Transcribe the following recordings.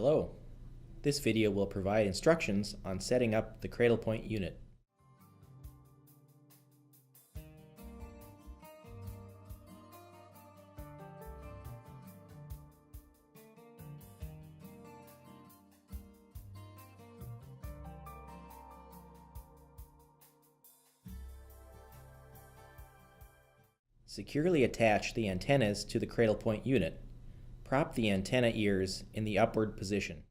Hello. This video will provide instructions on setting up the Cradlepoint unit. Securely attach the antennas to the Cradlepoint unit. Prop the antenna ears in the upward position.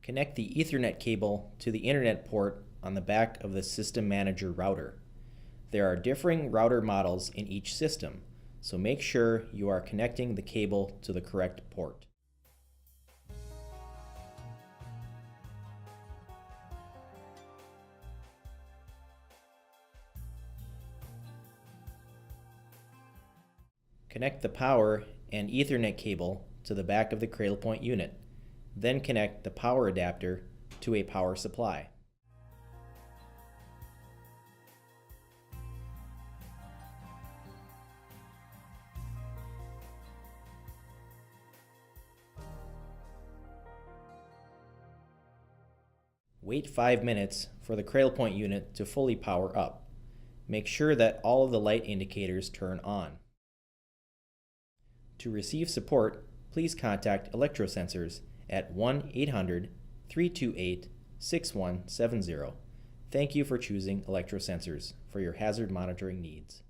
Connect the Ethernet cable to the Internet port on the back of the System Manager router. There are differing router models in each system, so make sure you are connecting the cable to the correct port. Connect the power and Ethernet cable to the back of the Cradlepoint unit. Then connect the power adapter to a power supply. Wait 5 minutes for the Cradlepoint unit to fully power up. Make sure that all of the light indicators turn on. To receive support, please contact Electro-Sensors at 1-800-328-6170. Thank you for choosing Electro-Sensors for your hazard monitoring needs.